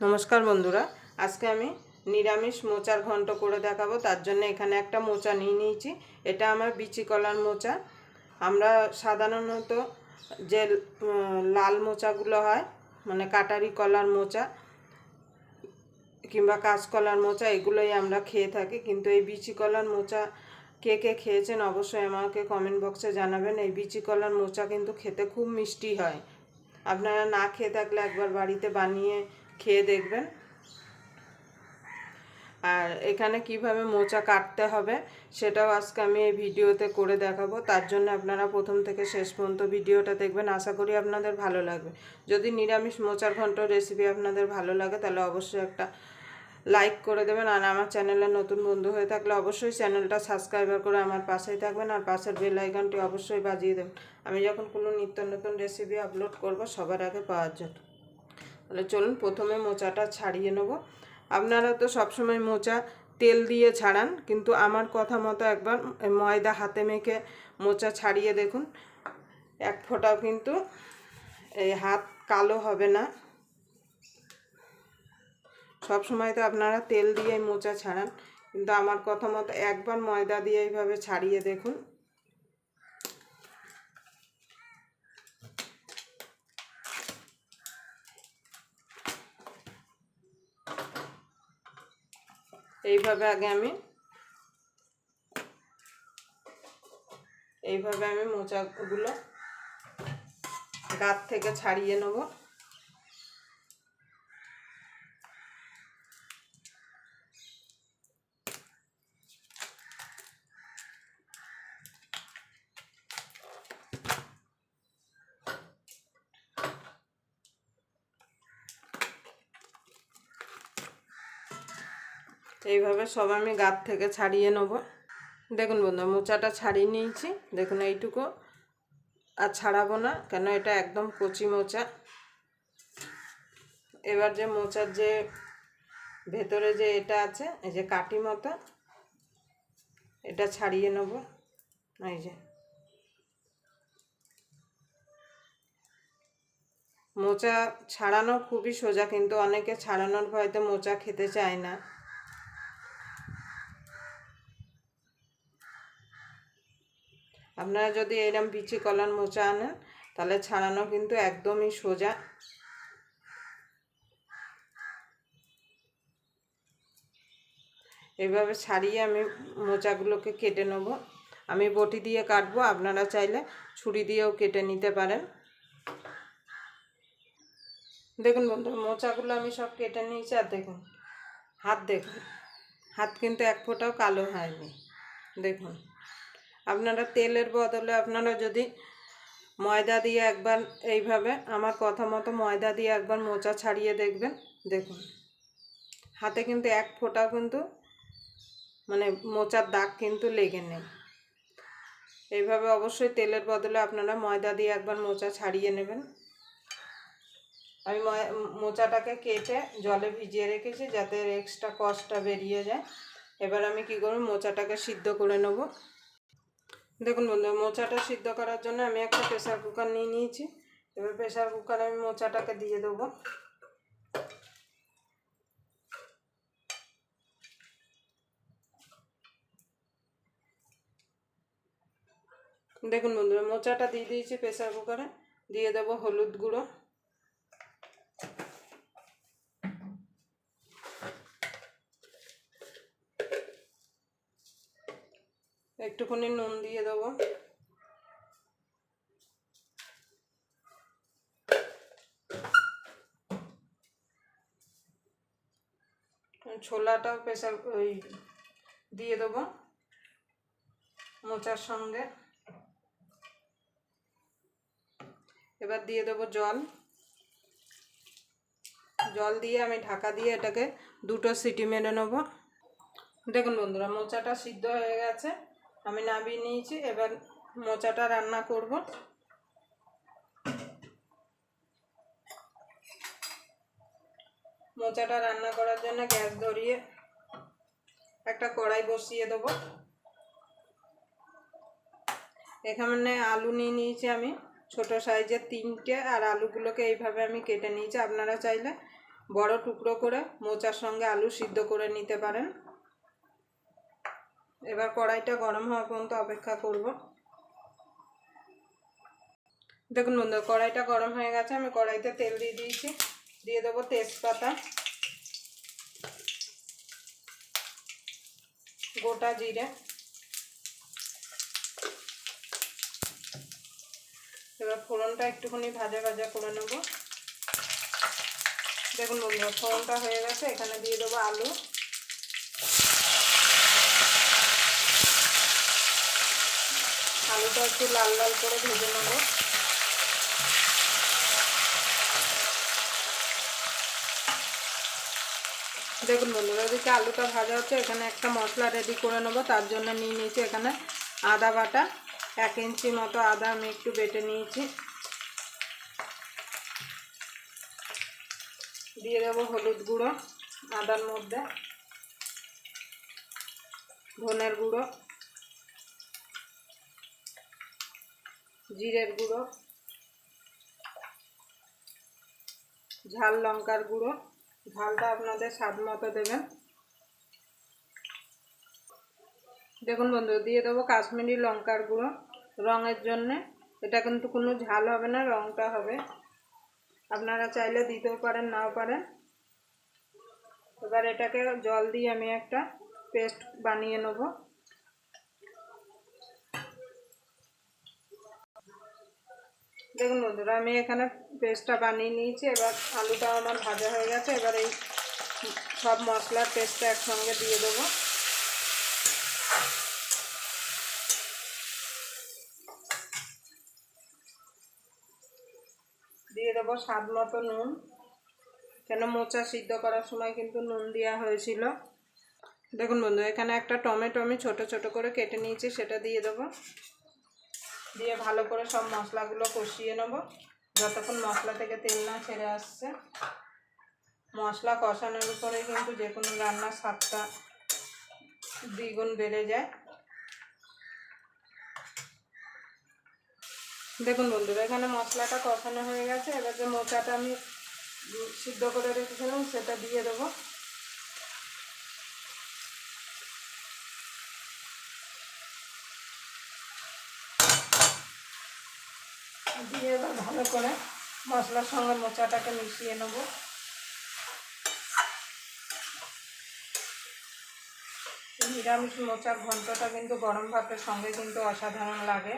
নমস্কার বন্ধুরা, আজকে আমি নিরামিষ মোচার ঘন্ট করে দেখাবো। তার জন্য এখানে একটা মোচা নিয়ে নিয়েছি। এটা আমার বিচি কলার মোচা। আমরা সাধারণত যে লাল মোচাগুলো হয়, মানে কাটারি কলার মোচা কিংবা কাঁচকলার মোচা, এগুলোই আমরা খেয়ে থাকি। কিন্তু এই বিচি কলার মোচা কে কে খেয়েছেন অবশ্যই আমাকে কমেন্ট বক্সে জানাবেন। এই বিচি কলার মোচা কিন্তু খেতে খুব মিষ্টি হয়। আপনারা না খেয়ে থাকলে একবার বাড়িতে বানিয়ে খেয়ে দেখবেন। আর এখানে কিভাবে মোচা কাটতে হবে সেটাও আজকে আমি এই ভিডিওতে করে দেখাবো। তার জন্য আপনারা প্রথম থেকে শেষ পর্যন্ত ভিডিওটা দেখবেন। আশা করি আপনাদের ভালো লাগবে। যদি নিরামিষ মোচার ঘন্ট রেসিপি আপনাদের ভালো লাগে তাহলে অবশ্যই একটা লাইক করে দেবেন। আর আমার চ্যানেলে নতুন বন্ধু হয়ে থাকলে অবশ্যই চ্যানেলটা সাবস্ক্রাইব করে আমার পাশেই থাকবেন। আর পাশের বেল আইকনটি অবশ্যই বাজিয়ে দেবেন, আমি যখন কোনো নিত্য নতুন রেসিপি আপলোড করব সবার আগে পাওয়ার জন্য। তাহলে চলুন প্রথমে মোচাটা ছাড়িয়ে নেব। আপনারা তো সবসময় মোচা তেল দিয়ে ছাড়ান, কিন্তু আমার কথা মতো একবার ময়দা হাতে মেখে মোচা ছাড়িয়ে দেখুন। এক ফোঁটাও কিন্তু এই হাত কালো হবে না। সবসময় তো আপনারা তেল দিয়ে মোচা ছাড়ান, কিন্তু আমার কথা মতো একবার ময়দা দিয়ে এইভাবে ছাড়িয়ে দেখুন। এইভাবে আমি মোচাগুলো গাছ থেকে ছাড়িয়ে নেব। এইভাবে সব আমি গাছ থেকে ছাড়িয়ে নেব। দেখুন বন্ধু, মোচাটা ছাড়িয়ে নিয়েছি। দেখুন এইটুকু আর ছাড়াবো না, কেন এটা একদম কচি মোচা। এবার যে মোচার যে ভেতরে যে এটা আছে, এই যে কাটি মতো, এটা ছাড়িয়ে নেব। এই যে মোচা ছাড়ানো খুবই সোজা, কিন্তু অনেকে ছাড়ানোর ভয়তে মোচা খেতে চায় না। আপনারা যদি এরকম বিচি কলার মোচা আনেন তাহলে ছাড়ানো কিন্তু একদমই সোজা। এইভাবে ছাড়িয়ে আমি মোচাগুলোকে কেটে নেব। আমি বটি দিয়ে কাটবো, আপনারা চাইলে ছুরি দিয়েও কেটে নিতে পারেন। দেখুন বন্ধু, মোচাগুলো আমি সব কেটে নিয়েছি। আর দেখুন দেখুন হাত কিন্তু এক ফোঁটাও কালো হয়নি। দেখুন, আপনারা তেলের বদলে আপনারা যদি ময়দা দিয়ে একবার এইভাবে আমার কথা মতো ময়দা দিয়ে একবার মোচা ছাড়িয়ে দেখবেন। দেখুন হাতে কিন্তু এক ফোঁটাও কিন্তু মানে মোচার দাগ কিন্তু লেগে নেই। এইভাবে অবশ্যই তেলের বদলে আপনারা ময়দা দিয়ে একবার মোচা ছাড়িয়ে নেবেন। আমি মোচাটাকে কেটে জলে ভিজিয়ে রেখেছি যাতে এক্সট্রা কষটা বেরিয়ে যায়। এবার আমি কি করব, মোচাটাকে সিদ্ধ করে নেব। দেখুন বন্ধু, মোচাটা সিদ্ধ করার জন্য আমি একটা প্রেসার কুকার নিয়ে নিয়েছি। এবার প্রেসার কুকারে আমি মোচাটাকে দিয়ে দেবো। দেখুন বন্ধুরা, মোচাটা দিয়ে দিয়েছি প্রেসার কুকারে। দিয়ে দেবো হলুদ গুঁড়ো, একটুখানি নুন দিয়ে দেবো, ছোলাটাও দিয়ে দেবো মোচার সঙ্গে। এবার দিয়ে দেবো জল দিয়ে আমি ঢাকা দিয়ে এটাকে 2টো সিটি মেরে নেব। দেখুন বন্ধুরা, মোচাটা সিদ্ধ হয়ে গেছে, আমি নামিয়ে নিয়েছি। এবার মোচাটা রান্না করব। মোচাটা রান্না করার জন্য গ্যাস ধরিয়ে একটা কড়াই বসিয়ে দেবো। এখানে আলু নিয়ে নিয়েছি আমি ছোট সাইজের 3টে, আর আলুগুলোকে এইভাবে আমি কেটে নিয়েছি। আপনারা চাইলে বড় টুকরো করে মোচার সঙ্গে আলু সিদ্ধ করে নিতে পারেন। এবার কড়াইটা গরম হওয়া পর্যন্ত অপেক্ষা করব। দেখুন বন্ধুরা, কড়াইটা গরম হয়ে গেছে। আমি কড়াইতে তেল দিয়ে দিয়েছি। দিয়ে দেবো তেজপাতা, গোটা জিরে, এবার ফোড়নটা একটুখানি ভাজা ভাজা করে নেব। দেখুন বন্ধুরা, ফোড়নটা হয়ে গেছে। এখানে দিয়ে দেবো আলু। আলুটা একটু লাল লাল করে ভেজে নেব। দেখুন বন্ধুরা, ওদিকে আলুটা ভাজা হচ্ছে, এখানে একটা মশলা রেডি করে নেব। তার জন্য নিয়ে নিয়েছি এখানে আদা বাটা, 1 ইঞ্চি মতো আদা আমি একটু বেটে নিয়েছি। দিয়ে দেবো হলুদ গুঁড়ো আদার মধ্যে, ধনের গুঁড়ো, জিরের গুঁড়ো, ঝাল লঙ্কার গুঁড়ো। ঝালটা আপনাদের স্বাদ মতো দেবেন। দেখুন বন্ধু, দিয়ে দেবো কাশ্মীরি লঙ্কার গুঁড়ো রঙের জন্যে। এটা কিন্তু কোনো ঝাল হবে না, রঙটা হবে। আপনারা চাইলে দিতেও পারেন, নাও পারেন। এবার এটাকে জল দিয়ে আমি একটা পেস্ট বানিয়ে নেব। দেখুন বন্ধুরা, আমি এখানে পেস্টটা বানিয়ে নিয়েছি। এবার আলুটা আমার ভাজা হয়ে গেছে। এবার এই সব মশলার পেস্টটা একসঙ্গে দিয়ে দেবো। দিয়ে দেবো স্বাদ মতো নুন, কেন মোচা সিদ্ধ করার সময় কিন্তু নুন দেওয়া হয়েছিল। দেখুন বন্ধু, এখানে একটা টমেটো আমি ছোট ছোট করে কেটে নিয়েছি, সেটা দিয়ে দেবো। দিয়ে ভালো করে সব মশলাগুলো কষিয়ে নেব যতক্ষণ মশলা থেকে তেল না ছেড়ে আসছে। মশলা কষানোর উপরে কিন্তু যে কোনো রান্নার স্বাদটা দ্বিগুণ বেড়ে যায়। দেখুন বন্ধুরা, এখানে মশলাটা কষানো হয়ে গেছে। এবার যে মোচাটা আমি সিদ্ধ করে রেখেছিলাম সেটা দিয়ে দেবো। দিয়ে এবার ভালো করে মশলার সঙ্গে মোচাটাকে মিশিয়ে নেব। নিরামিষ মোচার ঘন্টটা কিন্তু গরম ভাতের সঙ্গে কিন্তু অসাধারণ লাগে।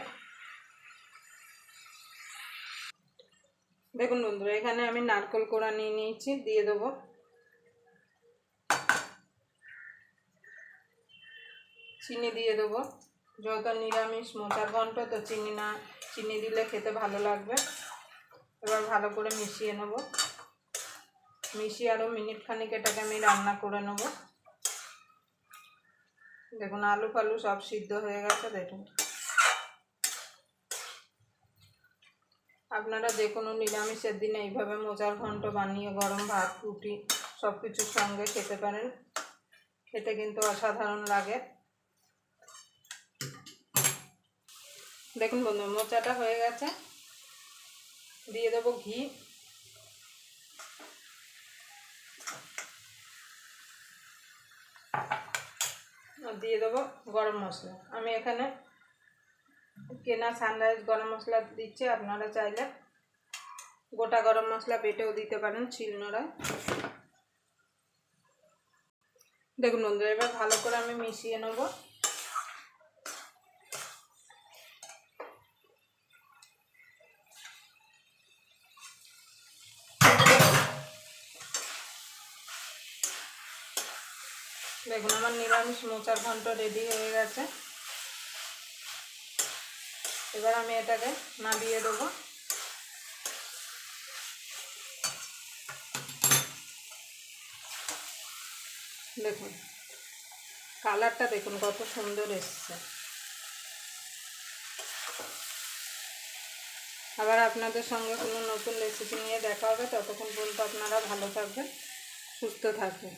দেখুন বন্ধুরা, এখানে আমি নারকেল কোড়া নিয়ে নিয়েছি, দিয়ে দেবো। চিনি দিয়ে দেবো। যেহেতু নিরামিষ মোচার ঘন্ট, তো চিনি দিলে খেতে ভালো লাগবে। এবার ভালো করে মিশিয়ে নেব। মিশিয়ে আরও মিনিট খানিক এটাকে আমি রান্না করে নেব। দেখুন আলু ফালু সব সিদ্ধ হয়ে গেছে। দেখুন, আপনারা যে কোনো নিরামিষের দিনে এইভাবে মোচার ঘন্ট বানিয়ে গরম ভাত, রুটি সব কিছুর সঙ্গে খেতে পারেন। খেতে কিন্তু অসাধারণ লাগে। দেখুন বন্ধু, মোচাটা হয়ে গেছে। দিয়ে দেবো ঘি। দিয়ে দেবো গরম মশলা। আমি এখানে কেনা সানরাইজ গরম মশলা দিচ্ছি। আপনারা চাইলে গোটা গরম মশলা বেটেও দিতে পারেন শিলনোড়ায়। দেখুন বন্ধুরা, এবার ভালো করে আমি মিশিয়ে নেব। দেখুন আমার নিরামিষ মোচার ঘন্ট রেডি হয়ে গেছে। এবার আমি এটাকে নামিয়ে দেবো। দেখুন কালারটা দেখুন কত সুন্দর এসছে। আবার আপনাদের সঙ্গে কোনো নতুন রেসিপি নিয়ে দেখা হবে। ততক্ষণ পর্যন্ত আপনারা ভালো থাকবেন, সুস্থ থাকবেন।